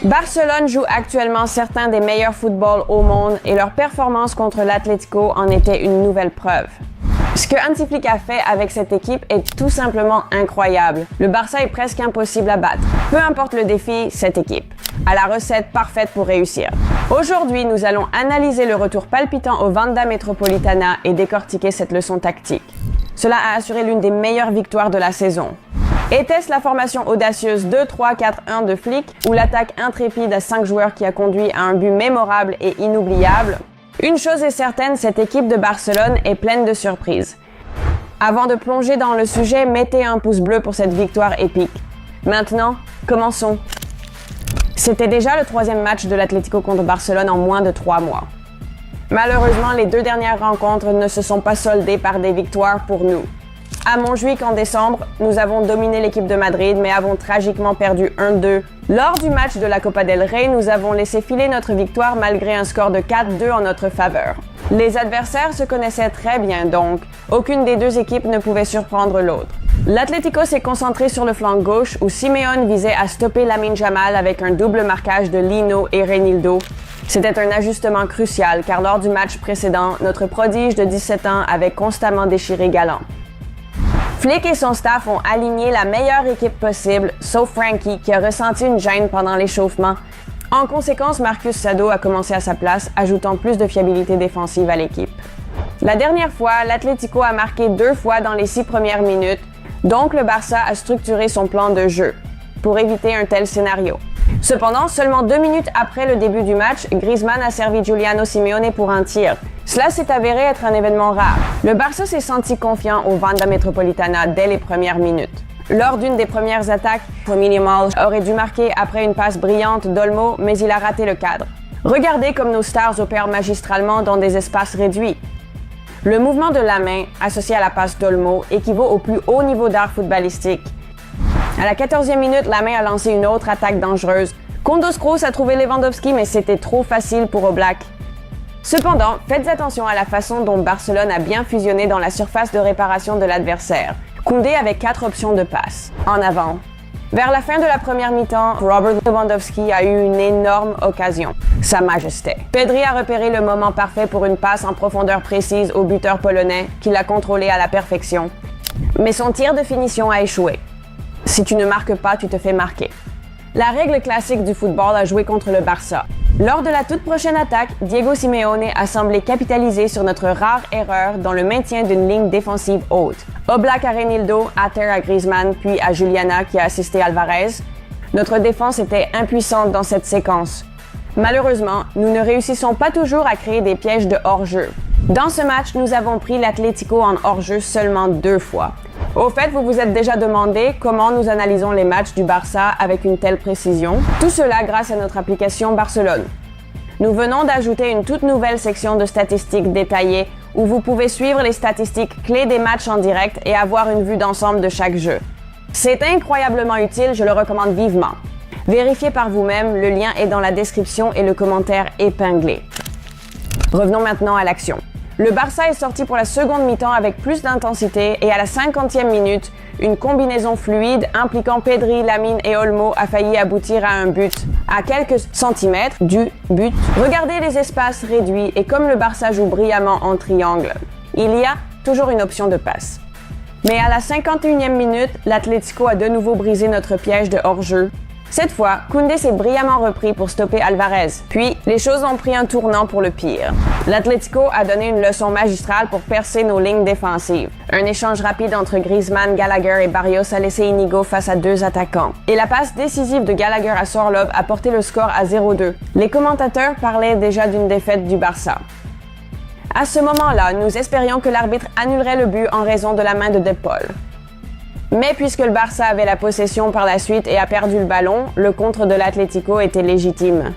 Barcelone joue actuellement certains des meilleurs footballs au monde et leur performance contre l'Atlético en était une nouvelle preuve. Ce que Hansi Flick a fait avec cette équipe est tout simplement incroyable. Le Barça est presque impossible à battre. Peu importe le défi, cette équipe a la recette parfaite pour réussir. Aujourd'hui, nous allons analyser le retour palpitant au Wanda Metropolitana et décortiquer cette leçon tactique. Cela a assuré l'une des meilleures victoires de la saison. Était-ce la formation audacieuse 2-3-4-1 de Flick ou l'attaque intrépide à 5 joueurs qui a conduit à un but mémorable et inoubliable? Une chose est certaine, cette équipe de Barcelone est pleine de surprises. Avant de plonger dans le sujet, mettez un pouce bleu pour cette victoire épique. Maintenant, commençons. C'était déjà le 3e match de l'Atlético contre Barcelone en moins de 3 mois. Malheureusement, les 2 dernières rencontres ne se sont pas soldées par des victoires pour nous. À Montjuïc en décembre, nous avons dominé l'équipe de Madrid, mais avons tragiquement perdu 1-2. Lors du match de la Copa del Rey, nous avons laissé filer notre victoire malgré un score de 4-2 en notre faveur. Les adversaires se connaissaient très bien donc, aucune des 2 équipes ne pouvait surprendre l'autre. L'Atlético s'est concentré sur le flanc gauche où Simeone visait à stopper Lamine Yamal avec un double marquage de Lino et Reinildo. C'était un ajustement crucial car lors du match précédent, notre prodige de 17 ans avait constamment déchiré Galland. Flick et son staff ont aligné la meilleure équipe possible, sauf Frankie qui a ressenti une gêne pendant l'échauffement. En conséquence, Marcus Sado a commencé à sa place, ajoutant plus de fiabilité défensive à l'équipe. La dernière fois, l'Atlético a marqué 2 fois dans les 6 premières minutes, donc le Barça a structuré son plan de jeu pour éviter un tel scénario. Cependant, seulement 2 minutes après le début du match, Griezmann a servi Giuliano Simeone pour un tir. Cela s'est avéré être un événement rare. Le Barça s'est senti confiant au Wanda Metropolitana dès les premières minutes. Lors d'une des premières attaques, Lamine Yamal aurait dû marquer après une passe brillante d'Olmo, mais il a raté le cadre. Regardez comme nos stars opèrent magistralement dans des espaces réduits. Le mouvement de la main, associé à la passe d'Olmo, équivaut au plus haut niveau d'art footballistique. À la 14e minute, la main a lancé une autre attaque dangereuse. Koundos Kroos a trouvé Lewandowski, mais c'était trop facile pour Oblak. Cependant, faites attention à la façon dont Barcelone a bien fusionné dans la surface de réparation de l'adversaire. Koundé avait 4 options de passe. En avant. Vers la fin de la première mi-temps, Robert Lewandowski a eu une énorme occasion. Sa Majesté. Pedri a repéré le moment parfait pour une passe en profondeur précise au buteur polonais, qui l'a contrôlé à la perfection. Mais son tir de finition a échoué. Si tu ne marques pas, tu te fais marquer. La règle classique du football a joué contre le Barça. Lors de la toute prochaine attaque, Diego Simeone a semblé capitaliser sur notre rare erreur dans le maintien d'une ligne défensive haute. Oblak à Reinildo, à terre à Griezmann, puis à Juliana qui a assisté Alvarez. Notre défense était impuissante dans cette séquence. Malheureusement, nous ne réussissons pas toujours à créer des pièges de hors-jeu. Dans ce match, nous avons pris l'Atlético en hors-jeu seulement 2 fois. Au fait, vous vous êtes déjà demandé comment nous analysons les matchs du Barça avec une telle précision. Tout cela grâce à notre application Barcelone. Nous venons d'ajouter une toute nouvelle section de statistiques détaillées où vous pouvez suivre les statistiques clés des matchs en direct et avoir une vue d'ensemble de chaque jeu. C'est incroyablement utile, je le recommande vivement. Vérifiez par vous-même, le lien est dans la description et le commentaire épinglé. Revenons maintenant à l'action. Le Barça est sorti pour la seconde mi-temps avec plus d'intensité et à la 50e minute, une combinaison fluide impliquant Pedri, Lamine et Olmo a failli aboutir à un but. À quelques centimètres du but, regardez les espaces réduits et comme le Barça joue brillamment en triangle, il y a toujours une option de passe. Mais à la 51e minute, l'Atlético a de nouveau brisé notre piège de hors-jeu. Cette fois, Koundé s'est brillamment repris pour stopper Alvarez. Puis, les choses ont pris un tournant pour le pire. L'Atlético a donné une leçon magistrale pour percer nos lignes défensives. Un échange rapide entre Griezmann, Gallagher et Barrios a laissé Inigo face à 2 attaquants. Et la passe décisive de Gallagher à Sorloth a porté le score à 0-2. Les commentateurs parlaient déjà d'une défaite du Barça. À ce moment-là, nous espérions que l'arbitre annulerait le but en raison de la main de De Paul. Mais puisque le Barça avait la possession par la suite et a perdu le ballon, le contre de l'Atlético était légitime.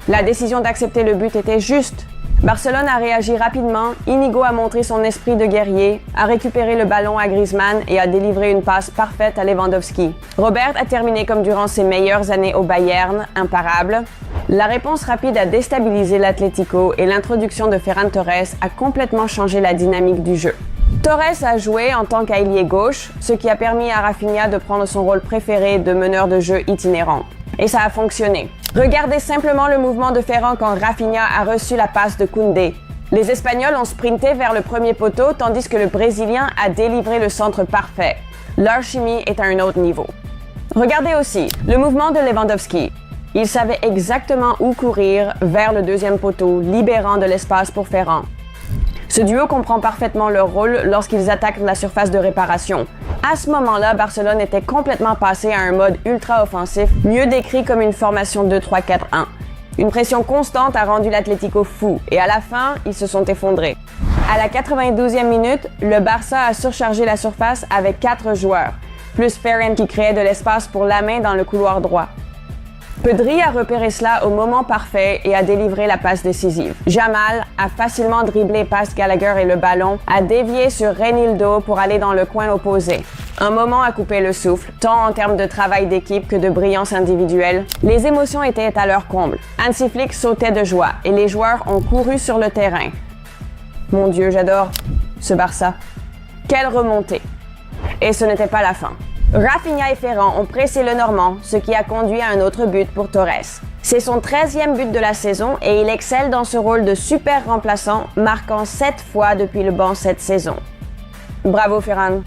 La décision d'accepter le but était juste. Barcelone a réagi rapidement, Inigo a montré son esprit de guerrier, a récupéré le ballon à Griezmann et a délivré une passe parfaite à Lewandowski. Robert a terminé comme durant ses meilleures années au Bayern, imparable. La réponse rapide a déstabilisé l'Atlético et l'introduction de Ferran Torres a complètement changé la dynamique du jeu. Torres a joué en tant qu'ailier gauche, ce qui a permis à Rafinha de prendre son rôle préféré de meneur de jeu itinérant. Et ça a fonctionné. Regardez simplement le mouvement de Ferran quand Rafinha a reçu la passe de Koundé. Les Espagnols ont sprinté vers le premier poteau tandis que le Brésilien a délivré le centre parfait. Leur chimie est à un autre niveau. Regardez aussi le mouvement de Lewandowski. Il savait exactement où courir vers le deuxième poteau, libérant de l'espace pour Ferran. Ce duo comprend parfaitement leur rôle lorsqu'ils attaquent la surface de réparation. À ce moment-là, Barcelone était complètement passé à un mode ultra-offensif, mieux décrit comme une formation 2-3-4-1. Une pression constante a rendu l'Atlético fou et à la fin, ils se sont effondrés. À la 92e minute, le Barça a surchargé la surface avec 4 joueurs, plus Ferran qui créait de l'espace pour Lamine dans le couloir droit. Pedri a repéré cela au moment parfait et a délivré la passe décisive. Jamal a facilement dribblé past Gallagher et le ballon a dévié sur Reinildo pour aller dans le coin opposé. Un moment a coupé le souffle, tant en termes de travail d'équipe que de brillance individuelle. Les émotions étaient à leur comble. Hansi Flick sautait de joie et les joueurs ont couru sur le terrain. Mon Dieu, j'adore ce Barça. Quelle remontée! Et ce n'était pas la fin. Rafinha et Ferran ont pressé le Normand, ce qui a conduit à un autre but pour Torres. C'est son 13e but de la saison et il excelle dans ce rôle de super remplaçant, marquant 7 fois depuis le banc cette saison. Bravo Ferran!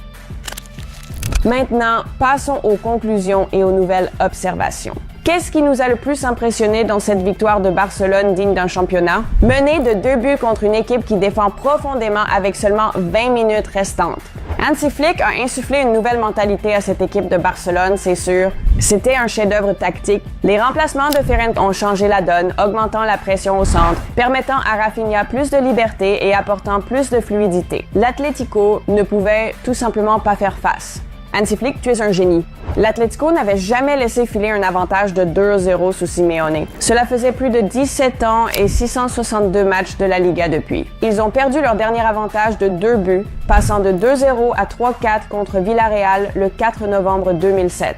Maintenant, passons aux conclusions et aux nouvelles observations. Qu'est-ce qui nous a le plus impressionné dans cette victoire de Barcelone digne d'un championnat? Mener de 2 buts contre une équipe qui défend profondément avec seulement 20 minutes restantes. Hansi Flick a insufflé une nouvelle mentalité à cette équipe de Barcelone, c'est sûr. C'était un chef-d'œuvre tactique. Les remplacements de Ferran ont changé la donne, augmentant la pression au centre, permettant à Rafinha plus de liberté et apportant plus de fluidité. L'Atlético ne pouvait tout simplement pas faire face. Hansi Flick, tu es un génie. L'Atlético n'avait jamais laissé filer un avantage de 2-0 sous Simeone. Cela faisait plus de 17 ans et 662 matchs de la Liga depuis. Ils ont perdu leur dernier avantage de 2 buts, passant de 2-0 à 3-4 contre Villarreal le 4 novembre 2007.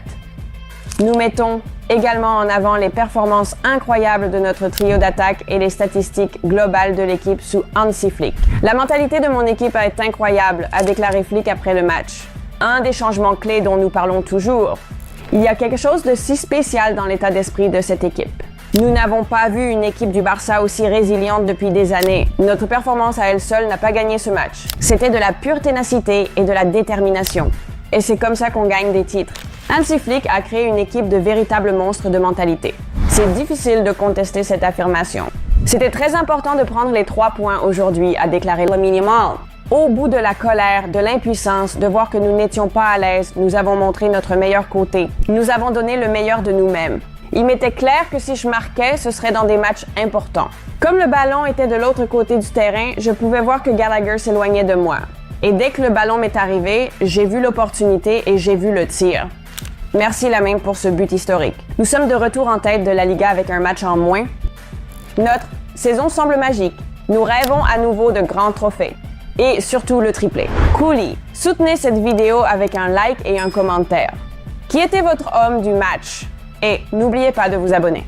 Nous mettons également en avant les performances incroyables de notre trio d'attaque et les statistiques globales de l'équipe sous Hansi Flick. La mentalité de mon équipe est incroyable, a déclaré Flick après le match. Un des changements clés dont nous parlons toujours. Il y a quelque chose de si spécial dans l'état d'esprit de cette équipe. Nous n'avons pas vu une équipe du Barça aussi résiliente depuis des années. Notre performance à elle seule n'a pas gagné ce match. C'était de la pure ténacité et de la détermination. Et c'est comme ça qu'on gagne des titres. Hansi Flick a créé une équipe de véritables monstres de mentalité. C'est difficile de contester cette affirmation. C'était très important de prendre les 3 points aujourd'hui, a déclaré Lamine Yamal. Au bout de la colère, de l'impuissance, de voir que nous n'étions pas à l'aise, nous avons montré notre meilleur côté. Nous avons donné le meilleur de nous-mêmes. Il m'était clair que si je marquais, ce serait dans des matchs importants. Comme le ballon était de l'autre côté du terrain, je pouvais voir que Gallagher s'éloignait de moi. Et dès que le ballon m'est arrivé, j'ai vu l'opportunité et j'ai vu le tir. Merci Lamine pour ce but historique. Nous sommes de retour en tête de la Liga avec un match en moins. Notre saison semble magique. Nous rêvons à nouveau de grands trophées. Et surtout le triplé. Cooley, soutenez cette vidéo avec un like et un commentaire. Qui était votre homme du match? Et n'oubliez pas de vous abonner.